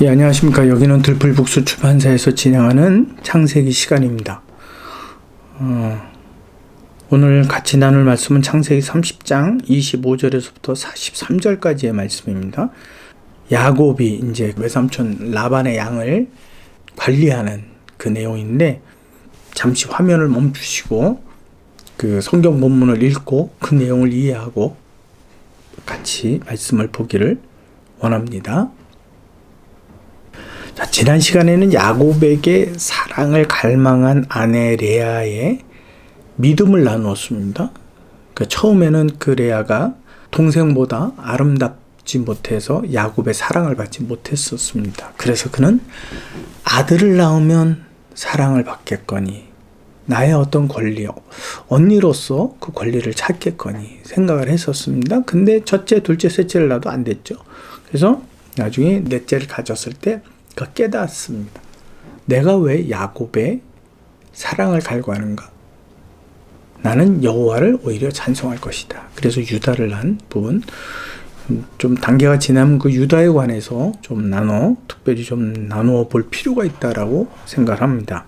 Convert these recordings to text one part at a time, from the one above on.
예, 안녕하십니까. 여기는 들풀북수 출판사에서 진행하는 창세기 시간입니다. 오늘 같이 나눌 말씀은 창세기 30장 25절에서부터 43절까지의 말씀입니다. 야곱이 이제 외삼촌 라반의 양을 관리하는 그 내용인데, 잠시 화면을 멈추시고 그 성경 본문을 읽고 그 내용을 이해하고 같이 말씀을 보기를 원합니다. 자, 지난 시간에는 야곱에게 사랑을 갈망한 아내 레아의 믿음을 나누었습니다. 처음에는 그 레아가 동생보다 아름답지 못해서 야곱의 사랑을 받지 못했었습니다. 그래서 그는 아들을 낳으면 사랑을 받겠거니, 나의 어떤 권리, 언니로서 그 권리를 찾겠거니 생각을 했었습니다. 근데 첫째, 둘째, 셋째를 낳아도 안 됐죠. 그래서 나중에 넷째를 가졌을 때 깨닫습니다. 내가 왜 야곱의 사랑을 갈구하는가? 나는 여호와를 오히려 찬송할 것이다. 그래서 유다를 낳은 부분, 좀 단계가 지나면 그 유다에 관해서 특별히 좀 나누어 볼 필요가 있다라고 생각합니다.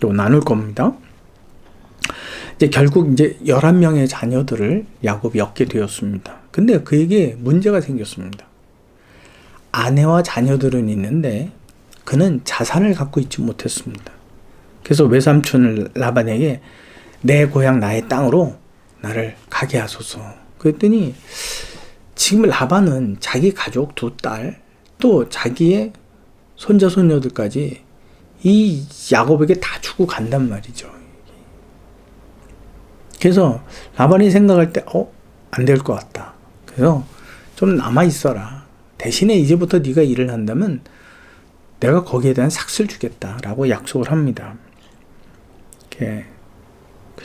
또 나눌 겁니다. 결국 11명의 자녀들을 야곱이 얻게 되었습니다. 근데 그에게 문제가 생겼습니다. 아내와 자녀들은 있는데 그는 자산을 갖고 있지 못했습니다. 그래서 외삼촌 라반에게 내 고향 나의 땅으로 나를 가게 하소서. 그랬더니 지금 라반은 자기 가족 2딸, 또 자기의 손자 손녀들까지 이 야곱에게 다 주고 간단 말이죠. 그래서 라반이 생각할 때 안 될 것 같다. 그래서 좀 남아 있어라. 대신에 이제부터 네가 일을 한다면 내가 거기에 대한 삭스를 주겠다라고 약속을 합니다.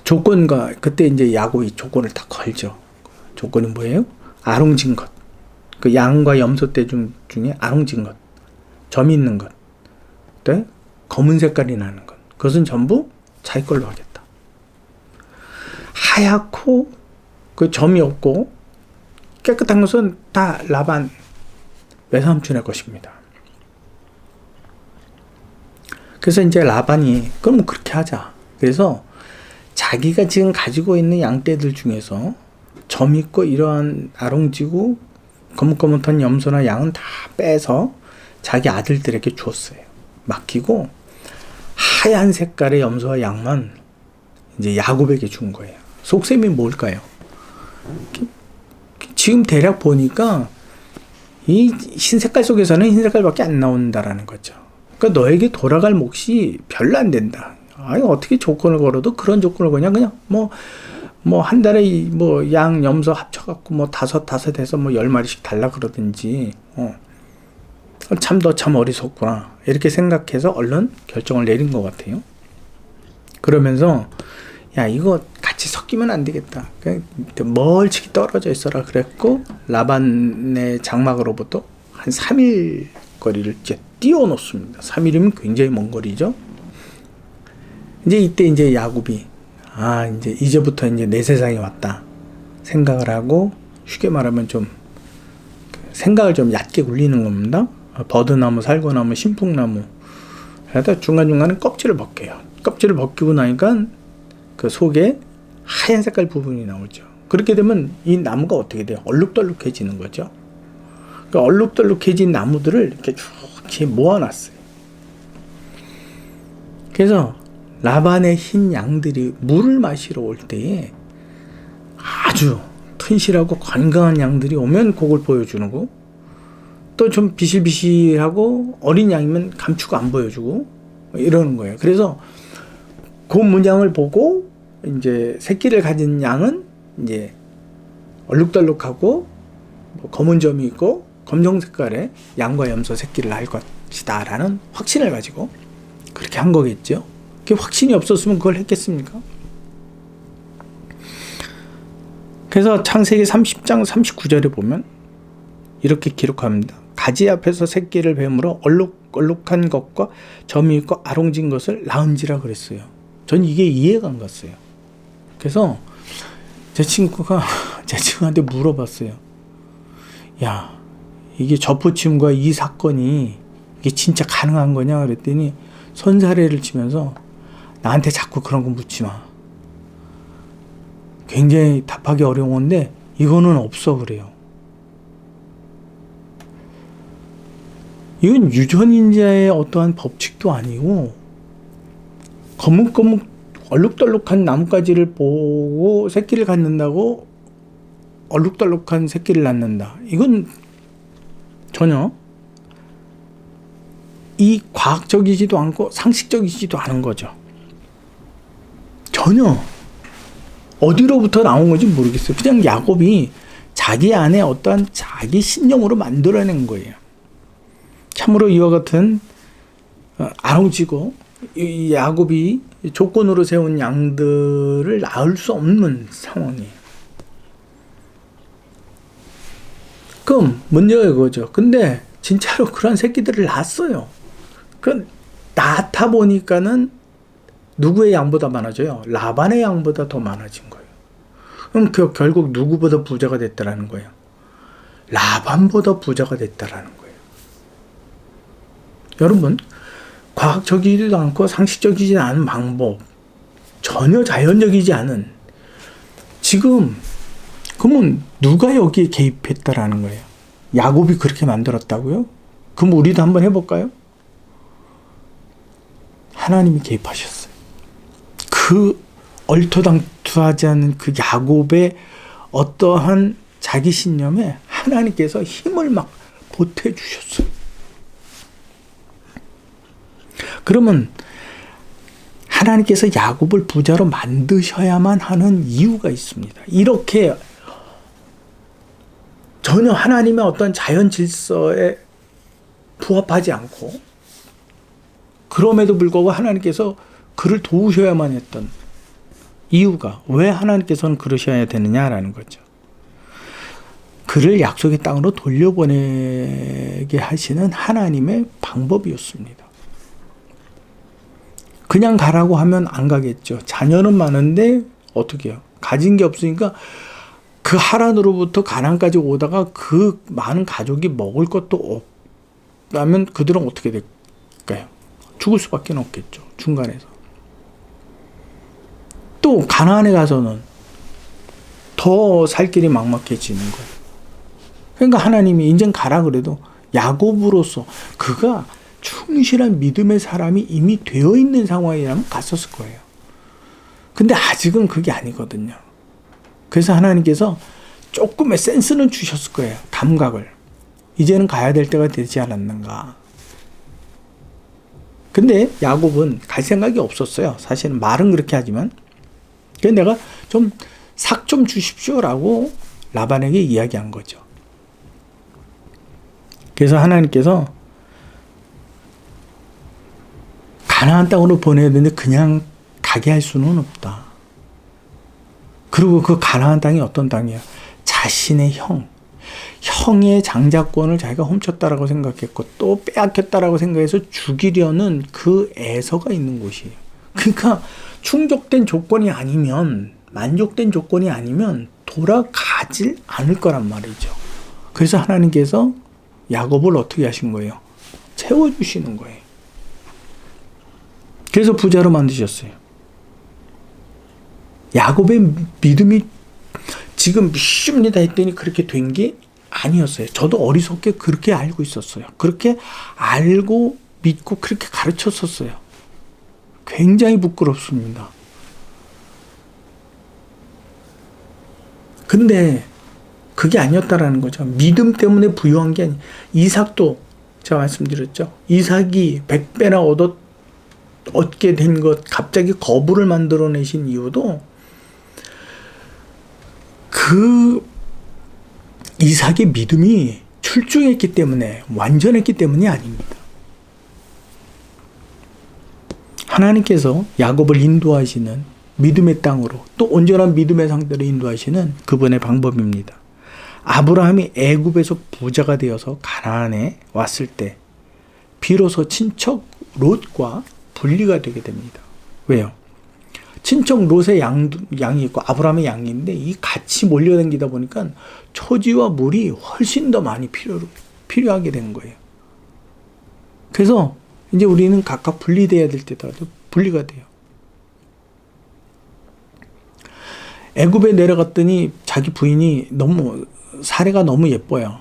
조건과, 그때 야곱이 조건을 딱 걸죠. 조건이 뭐예요? 아롱진 것. 그 양과 염소떼 중에 아롱진 것. 점이 있는 것. 또 검은 색깔이 나는 것. 그것은 전부 자기 걸로 하겠다. 하얗고 그 점이 없고 깨끗한 것은 다 라반 외삼촌의 것입니다. 그래서 라반이 그럼 그렇게 하자. 그래서 자기가 지금 가지고 있는 양떼들 중에서 점 있고 이러한 아롱지고 거뭇거뭇한 염소나 양은 다 빼서 자기 아들들에게 주었어요. 맡기고 하얀 색깔의 염소와 양만 야곱에게 준 거예요. 속셈이 뭘까요? 지금 대략 보니까 이 흰색깔 속에서는 흰색깔밖에 안 나온다라는 거죠. 그러니까 너에게 돌아갈 몫이 별로 안 된다. 아니, 어떻게 조건을 걸어도 그런 조건을 그냥 한 달에 양, 염소 합쳐갖고 다섯 해서 10마리씩 달라 그러든지, 너 참 어리석구나. 이렇게 생각해서 얼른 결정을 내린 것 같아요. 그러면서, 야, 이거 같이 섞이면 안 되겠다. 멀찍이 떨어져 있어라. 그랬고, 라반의 장막으로부터 한 3일 거리를 띄워놓습니다. 3일이면 굉장히 먼 거리죠. 이때 야곱이, 이제부터 내 세상이 왔다. 생각을 하고, 쉽게 말하면 생각을 좀 얕게 굴리는 겁니다. 버드나무, 살구나무, 신풍나무. 그러다 중간중간에 껍질을 벗겨요. 껍질을 벗기고 나니까 그 속에 하얀 색깔 부분이 나오죠. 그렇게 되면 이 나무가 어떻게 돼요? 얼룩덜룩해지는 거죠. 그 얼룩덜룩해진 나무들을 이렇게 쭉 모아놨어요. 그래서 라반의 흰 양들이 물을 마시러 올 때에 아주 튼실하고 건강한 양들이 오면 그걸 보여주는 거, 또 좀 비실비실하고 어린 양이면 감추고 안 보여주고 이러는 거예요. 그래서 그 문양을 보고 새끼를 가진 양은 얼룩덜룩하고 검은 점이 있고 검정 색깔의 양과 염소 새끼를 낳을 것이다 라는 확신을 가지고 그렇게 한 거겠죠. 그 확신이 없었으면 그걸 했겠습니까? 그래서 창세기 30장 39절에 보면 이렇게 기록합니다. 가지 앞에서 새끼를 뱀으로 얼룩한 것과 점이 있고 아롱진 것을 낳은지라 그랬어요. 전 이게 이해가 안 갔어요. 그래서 제 친구한테 물어봤어요. 야, 이게 접붙임과 이 사건이 이게 진짜 가능한 거냐 그랬더니 손사래를 치면서 나한테 자꾸 그런 거 묻지 마. 굉장히 답하기 어려운 건데 이거는 없어 그래요. 이건 유전인자의 어떠한 법칙도 아니고 거뭇거뭇 얼룩덜룩한 나뭇가지를 보고 새끼를 갖는다고 얼룩덜룩한 새끼를 낳는다. 이건 전혀 이 과학적이지도 않고 상식적이지도 않은 거죠. 전혀 어디로부터 나온 건지 모르겠어요. 그냥 야곱이 자기 안에 어떠한 자기 신념으로 만들어낸 거예요. 참으로 이와 같은 아우지고 이 야곱이 조건으로 세운 양들을 낳을 수 없는 상황이에요. 그럼 문제가 이거죠. 근데 진짜로 그런 새끼들을 낳았어요. 그 낳다 보니까는 누구의 양보다 많아져요? 라반의 양보다 더 많아진 거예요. 그럼 결국 누구보다 부자가 됐다라는 거예요? 라반보다 부자가 됐다라는 거예요. 여러분, 과학적이지도 않고 상식적이지 않은 방법, 전혀 자연적이지 않은, 지금 그러면 누가 여기에 개입했다라는 거예요? 야곱이 그렇게 만들었다고요? 그럼 우리도 한번 해볼까요? 하나님이 개입하셨어요. 그 얼토당토하지 않은 그 야곱의 어떠한 자기 신념에 하나님께서 힘을 막 보태주셨어요. 그러면 하나님께서 야곱을 부자로 만드셔야만 하는 이유가 있습니다. 이렇게 전혀 하나님의 어떤 자연 질서에 부합하지 않고 그럼에도 불구하고 하나님께서 그를 도우셔야만 했던 이유가 왜 하나님께서는 그러셔야 되느냐라는 거죠. 그를 약속의 땅으로 돌려보내게 하시는 하나님의 방법이었습니다. 그냥 가라고 하면 안 가겠죠. 자녀는 많은데 어떻게 해요? 가진 게 없으니까 그 하란으로부터 가나안까지 오다가 그 많은 가족이 먹을 것도 없다면 그들은 어떻게 될까요? 죽을 수밖에 없겠죠. 중간에서. 또 가나안에 가서는 더 살 길이 막막해지는 거예요. 그러니까 하나님이 인생 가라 그래도 야곱으로서 그가 충실한 믿음의 사람이 이미 되어 있는 상황이라면 갔었을 거예요. 근데 아직은 그게 아니거든요. 그래서 하나님께서 조금의 센스는 주셨을 거예요. 감각을. 이제는 가야 될 때가 되지 않았는가. 근데 야곱은 갈 생각이 없었어요. 사실은 말은 그렇게 하지만. 그래서 내가 좀 삭 좀 주십시오라고 라반에게 이야기한 거죠. 그래서 하나님께서 가나안 땅으로 보내야 되는데 그냥 가게 할 수는 없다. 그리고 그 가나안 땅이 어떤 땅이야? 자신의 형의 장자권을 자기가 훔쳤다라고 생각했고 또 빼앗겼다라고 생각해서 죽이려는 그 애서가 있는 곳이에요. 그러니까 충족된 조건이 아니면, 만족된 조건이 아니면 돌아가질 않을 거란 말이죠. 그래서 하나님께서 야곱을 어떻게 하신 거예요? 채워주시는 거예요. 그래서 부자로 만드셨어요. 야곱의 믿음이 지금 믿습니다 했더니 그렇게 된 게 아니었어요. 저도 어리석게 그렇게 알고 있었어요. 그렇게 알고 믿고 그렇게 가르쳤었어요. 굉장히 부끄럽습니다. 근데 그게 아니었다라는 거죠. 믿음 때문에 부유한 게 아니. 이삭도 제가 말씀드렸죠. 이삭이 100배나 얻게 된 것, 갑자기 거부를 만들어내신 이유도 그 이삭의 믿음이 출중했기 때문에, 완전했기 때문이 아닙니다. 하나님께서 야곱을 인도하시는 믿음의 땅으로, 또 온전한 믿음의 상태로 인도하시는 그분의 방법입니다. 아브라함이 애굽에서 부자가 되어서 가나안에 왔을 때 비로소 친척 롯과 분리가 되게 됩니다. 왜요? 친척 롯의 양이 있고 아브라함의 양이 있는데 이 같이 몰려다니다 보니까 초지와 물이 훨씬 더 많이 필요하게 된 거예요. 그래서 이제 우리는 각각 분리돼야 될 때도 분리가 돼요. 애굽에 내려갔더니 자기 부인이 사례가 너무 예뻐요.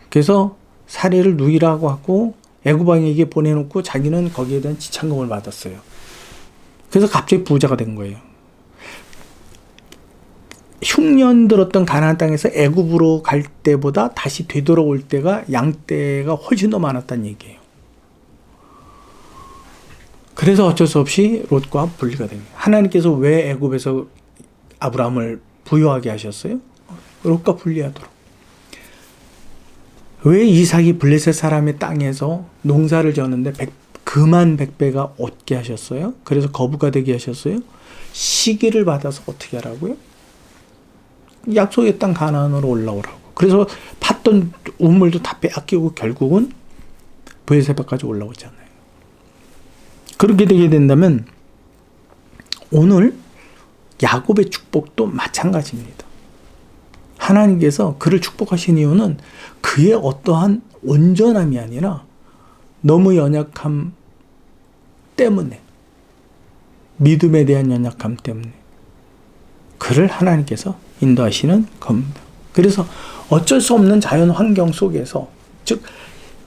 그래서 사례를 누이라고 하고 애굽 왕에게 보내놓고 자기는 거기에 대한 지참금을 받았어요. 그래서 갑자기 부자가 된 거예요. 흉년 들었던 가나안 땅에서 애굽으로 갈 때보다 다시 되돌아올 때가 양떼가 훨씬 더 많았다는 얘기예요. 그래서 어쩔 수 없이 롯과 분리가 됩니다. 하나님께서 왜 애굽에서 아브라함을 부유하게 하셨어요? 롯과 분리하도록. 왜 이삭이 블레셋 사람의 땅에서 농사를 지었는데 그만 100배가 얻게 하셨어요? 그래서 거부가 되게 하셨어요? 시기를 받아서 어떻게 하라고요? 약속의 땅 가나안으로 올라오라고. 그래서 팠던 우물도 다 빼앗기고 결국은 브에세바까지 올라오잖아요. 그렇게 되게 된다면 오늘 야곱의 축복도 마찬가지입니다. 하나님께서 그를 축복하신 이유는 그의 어떠한 온전함이 아니라 너무 연약함 때문에, 믿음에 대한 연약함 때문에 그를 하나님께서 인도하시는 겁니다. 그래서 어쩔 수 없는 자연 환경 속에서, 즉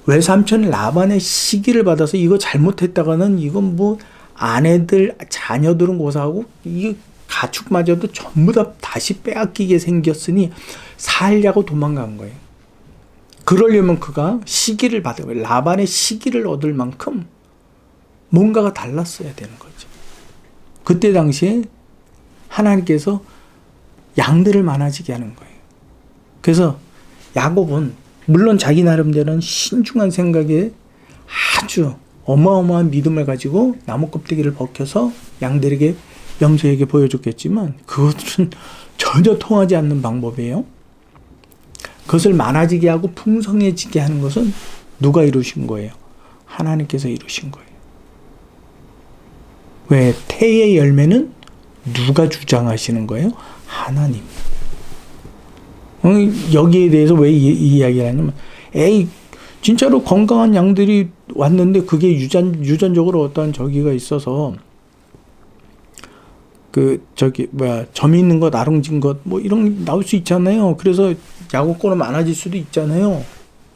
외삼촌 라반의 시기를 받아서 이거 잘못했다가는 이건 뭐 아내들 자녀들은 고사하고 이 가축마저도 전부 다 다시 빼앗기게 생겼으니 살려고 도망간 거예요. 그러려면 그가 시기를 받아요. 라반의 시기를 얻을 만큼 뭔가가 달랐어야 되는 거죠. 그때 당시에 하나님께서 양들을 많아지게 하는 거예요. 그래서 야곱은 물론 자기 나름대로는 신중한 생각에 아주 어마어마한 믿음을 가지고 나무 껍데기를 벗겨서 양들에게, 염소에게 보여줬겠지만 그것은 전혀 통하지 않는 방법이에요. 그것을 많아지게 하고 풍성해지게 하는 것은 누가 이루신 거예요? 하나님께서 이루신 거예요. 왜? 태의 열매는 누가 주장하시는 거예요? 하나님. 여기에 대해서 왜 이 이야기를 하냐면, 진짜로 건강한 양들이 왔는데 그게 유전적으로 어떤 저기가 있어서 점이 있는 것, 나룽진 것, 뭐 이런 나올 수 있잖아요. 그래서 야곱거는 많아질 수도 있잖아요.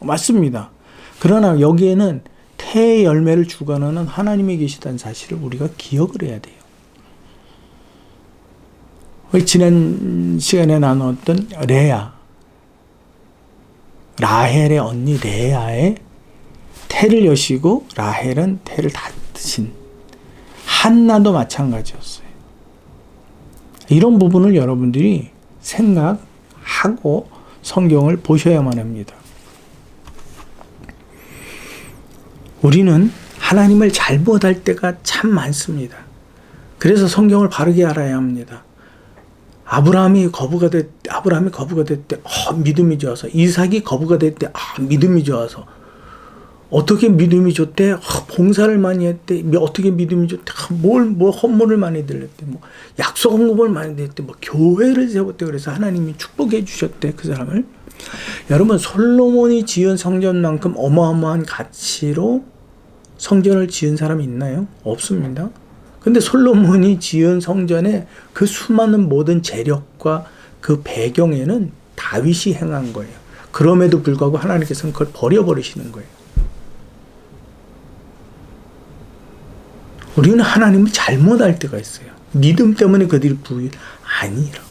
맞습니다. 그러나 여기에는 태의 열매를 주관하는 하나님이 계시다는 사실을 우리가 기억을 해야 돼요. 지난 시간에 나눴던 라헬의 언니 레아의 태를 여시고 라헬은 태를 닫으신 한나도 마찬가지였어요. 이런 부분을 여러분들이 생각하고 성경을 보셔야만 합니다. 우리는 하나님을 잘못할 때가 참 많습니다. 그래서 성경을 바르게 알아야 합니다. 아브라함이 거부가 됐대. 믿음이 좋아서. 이삭이 거부가 됐대. 믿음이 좋아서. 어떻게 믿음이 좋대? 봉사를 많이 했대. 어떻게 믿음이 좋대? 헌물을 많이 드렸대. 약속 헌금을 많이 드렸대. 교회를 세웠대. 그래서 하나님이 축복해 주셨대. 그 사람을. 여러분, 솔로몬이 지은 성전만큼 어마어마한 가치로 성전을 지은 사람이 있나요? 없습니다. 근데 솔로몬이 지은 성전의 그 수많은 모든 재력과 그 배경에는 다윗이 행한 거예요. 그럼에도 불구하고 하나님께서는 그걸 버려버리시는 거예요. 우리는 하나님을 잘못할 때가 있어요. 믿음 때문에 그들이 아니라.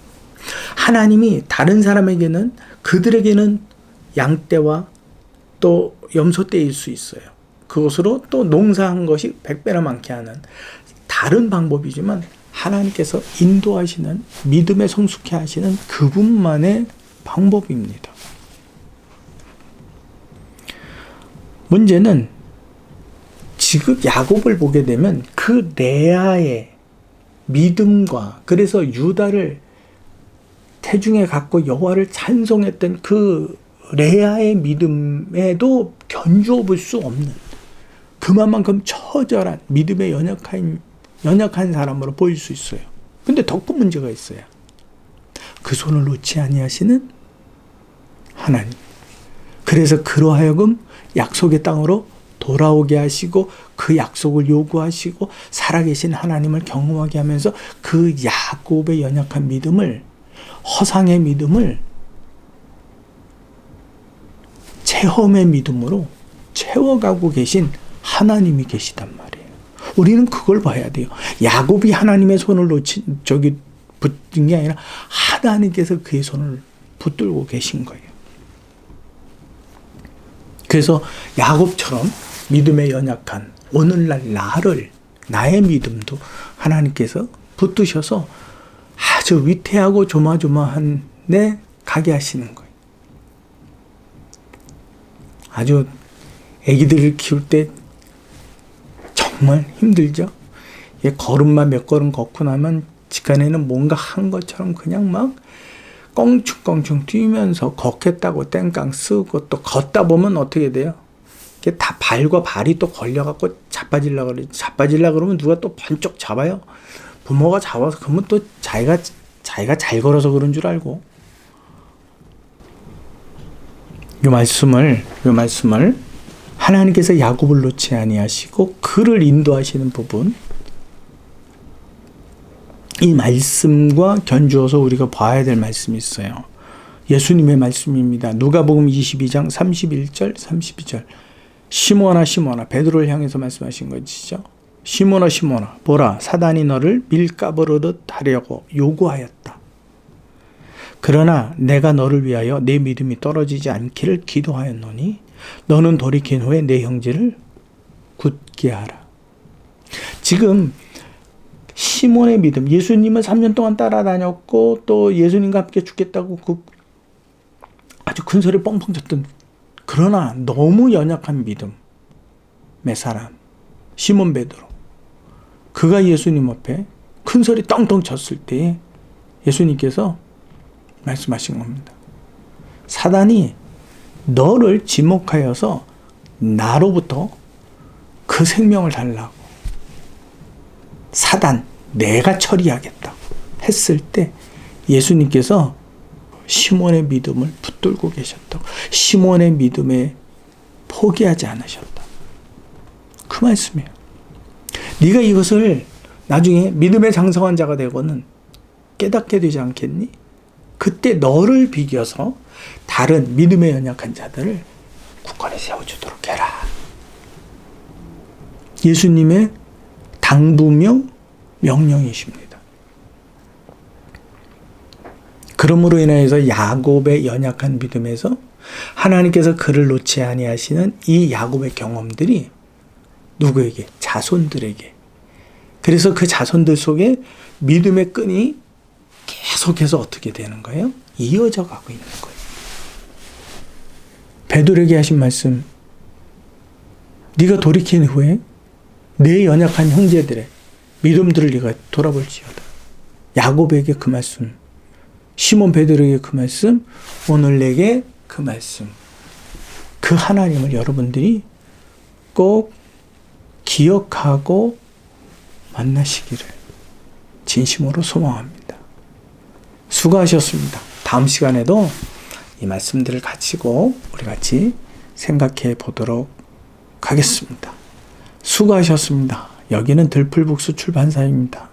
하나님이 다른 사람에게는, 그들에게는 양떼와 또 염소떼일 수 있어요. 그것으로 또 농사한 것이 100배나 많게 하는 다른 방법이지만 하나님께서 인도하시는, 믿음에 성숙해 하시는 그분만의 방법입니다. 문제는 지금 야곱을 보게 되면 그 레아의 믿음과, 그래서 유다를 태중에 갖고 여호와를 찬송했던 그 레아의 믿음에도 견주어 볼 수 없는, 그만큼 처절한 믿음에 연약한 사람으로 보일 수 있어요. 근데 더 큰 문제가 있어요. 그 손을 놓지 아니하시는 하나님. 그래서 그로 하여금 약속의 땅으로 돌아오게 하시고 그 약속을 요구하시고 살아계신 하나님을 경험하게 하면서 그 야곱의 연약한 믿음을, 허상의 믿음을 체험의 믿음으로 채워가고 계신 하나님이 계시단 말이에요. 우리는 그걸 봐야 돼요. 야곱이 하나님의 손을 붙든 게 아니라 하나님께서 그의 손을 붙들고 계신 거예요. 그래서 야곱처럼 믿음에 연약한 오늘날 나의 믿음도 하나님께서 붙드셔서 아주 위태하고 조마조마한 데 가게 하시는 거예요. 아주 아기들을 키울 때 정말 힘들죠. 걸음만 몇 걸음 걷고 나면 직간에는 뭔가 한 것처럼 그냥 막 껑충껑충 뛰면서 걷겠다고 땡깡 쓰고 또 걷다 보면 어떻게 돼요? 이게 다 발과 발이 또 걸려갖고 자빠지려고 그러지. 자빠지려고 그러면 누가 또 번쩍 잡아요. 부모가 잡아서 그러면 또 자기가 잘 걸어서 그런 줄 알고. 이 말씀을 하나님께서 야곱을 놓지 아니하시고 그를 인도하시는 부분, 이 말씀과 견주어서 우리가 봐야 될 말씀이 있어요. 예수님의 말씀입니다. 누가복음 22장 31절 32절. 시몬아 시몬아, 베드로를 향해서 말씀하신 것이죠. 시몬아 시몬아, 보라, 사단이 너를 밀가부르듯 하려고 요구하였다. 그러나 내가 너를 위하여 내 믿음이 떨어지지 않기를 기도하였노니 너는 돌이킨 후에 내 형제를 굳게 하라. 지금 시몬의 믿음, 예수님을 3년 동안 따라다녔고 또 예수님과 함께 죽겠다고 아주 큰 소리 뻥뻥 쳤던, 그러나 너무 연약한 믿음의 사람 시몬 베드로, 그가 예수님 앞에 큰 소리 떵떵 쳤을 때 예수님께서 말씀하신 겁니다. 사단이 너를 지목하여서 나로부터 그 생명을 달라고, 사단 내가 처리하겠다 했을 때 예수님께서 시몬의 믿음을 붙들고 계셨다고, 시몬의 믿음에 포기하지 않으셨다. 그 말씀이에요. 네가 이것을 나중에 믿음의 장성한 자가 되고는 깨닫게 되지 않겠니? 그때 너를 비겨서 다른 믿음에 연약한 자들을 굳건히 세워주도록 해라. 예수님의 당부며 명령이십니다. 그러므로 인해서 야곱의 연약한 믿음에서 하나님께서 그를 놓지 아니하시는 이 야곱의 경험들이 누구에게? 자손들에게. 그래서 그 자손들 속에 믿음의 끈이 계속해서 어떻게 되는 거예요? 이어져 가고 있는 거예요. 베드로에게 하신 말씀, 네가 돌이킨 후에 내 연약한 형제들의 믿음들을 네가 돌아볼지어다. 야곱에게 그 말씀, 시몬 베드로에게 그 말씀, 오늘 내게 그 말씀, 그 하나님을 여러분들이 꼭 기억하고 만나시기를 진심으로 소망합니다. 수고하셨습니다. 다음 시간에도 이 말씀들을 가지고 우리 같이 생각해 보도록 하겠습니다. 수고하셨습니다. 여기는 들풀북수 출판사입니다.